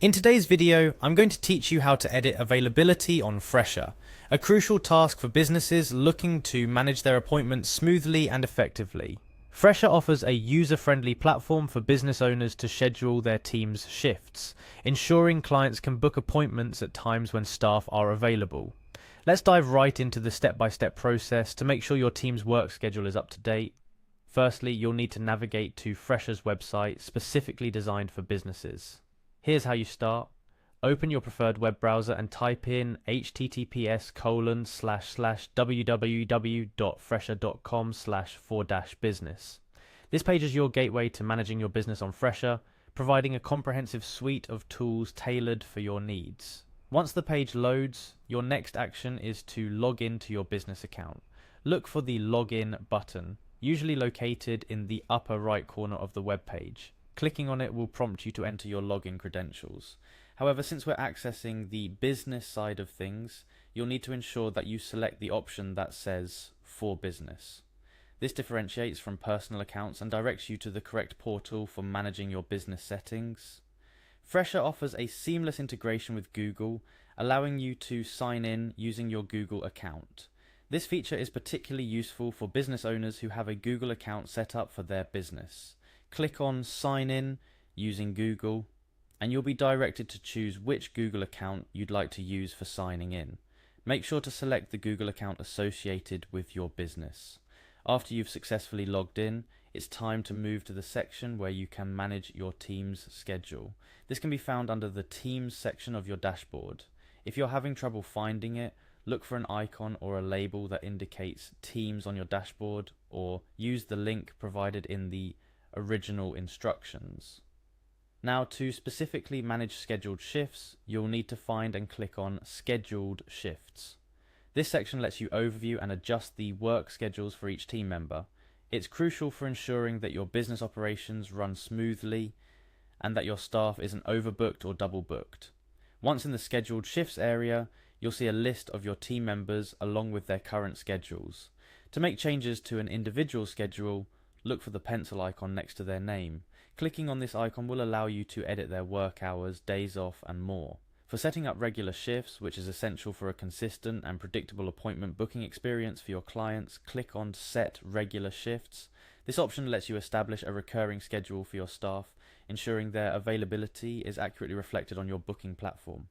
In today's video, I'm going to teach you how to edit availability on Fresher, a crucial task for businesses looking to manage their appointments smoothly and effectively. Fresher offers a user-friendly platform for business owners to schedule their team's shifts, ensuring clients can book appointments at times when staff are available. Let's dive right into the step-by-step process to make sure your team's work schedule is up to date. Firstly, you'll need to navigate to Fresher's website specifically designed for businesses. Here's how you start. Open your preferred web browser and type in https://www.fresher.com/for-business. This page is your gateway to managing your business on Fresher, providing a comprehensive suite of tools tailored for your needs. Once the page loads, your next action is to log in to your business account. Look for the Login button, usually located in the upper right corner of the web page. Clicking on it will prompt you to enter your login credentials. However, since we're accessing the business side of things, you'll need to ensure that you select the option that says For Business. This differentiates from personal accounts and directs you to the correct portal for managing your business settings. Fresher offers a seamless integration with Google, allowing you to sign in using your Google account. This feature is particularly useful for business owners who have a Google account set up for their business. Click on Sign In using Google, and you'll be directed to choose which Google account you'd like to use for signing in. Make sure to select the Google account associated with your business. After you've successfully logged in, it's time to move to the section where you can manage your team's schedule. This can be found under the Teams section of your dashboard. If you're having trouble finding it, look for an icon or a label that indicates Teams on your dashboard, or use the link provided in the original instructions. Now, to specifically manage scheduled shifts, you'll need to find and click on Scheduled Shifts. This section lets you overview and adjust the work schedules for each team member. It's crucial for ensuring that your business operations run smoothly and that your staff isn't overbooked or double booked. Once in the Scheduled Shifts area, you'll see a list of your team members along with their current schedules. To make changes to an individual schedule, look for the pencil icon next to their name. Clicking on this icon will allow you to edit their work hours, days off, and more. For setting up regular shifts, which is essential for a consistent and predictable appointment booking experience for your clients, click on Set Regular Shifts. This option lets you establish a recurring schedule for your staff, ensuring their availability is accurately reflected on your booking platform.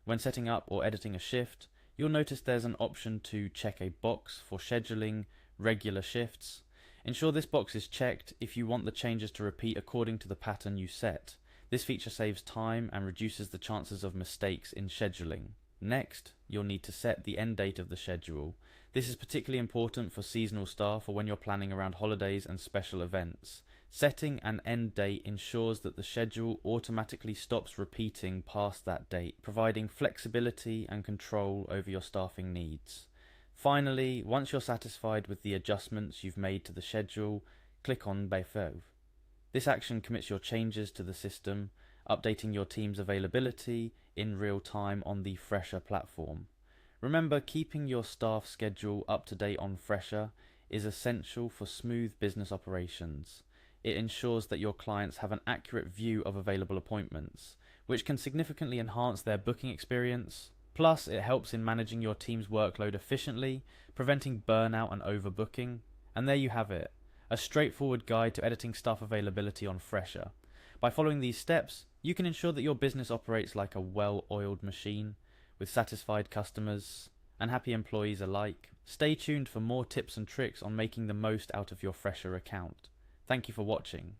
When setting up or editing a shift, you'll notice there's an option to check a box for scheduling regular shifts. Ensure this box is checked if you want the changes to repeat according to the pattern you set. This feature saves time and reduces the chances of mistakes in scheduling. Next, you'll need to set the end date of the schedule. This is particularly important for seasonal staff or when you're planning around holidays and special events. Setting an end date ensures that the schedule automatically stops repeating past that date, providing flexibility and control over your staffing needs. Finally, once you're satisfied with the adjustments you've made to the schedule, click on Befev. This action commits your changes to the system, updating your team's availability in real time on the Fresher platform. Remember, keeping your staff schedule up to date on Fresher is essential for smooth business operations. It ensures that your clients have an accurate view of available appointments, which can significantly enhance their booking experience. Plus, it helps in managing your team's workload efficiently, preventing burnout and overbooking. And there you have it, a straightforward guide to editing staff availability on Fresher. By following these steps, you can ensure that your business operates like a well-oiled machine, with satisfied customers and happy employees alike. Stay tuned for more tips and tricks on making the most out of your Fresher account. Thank you for watching.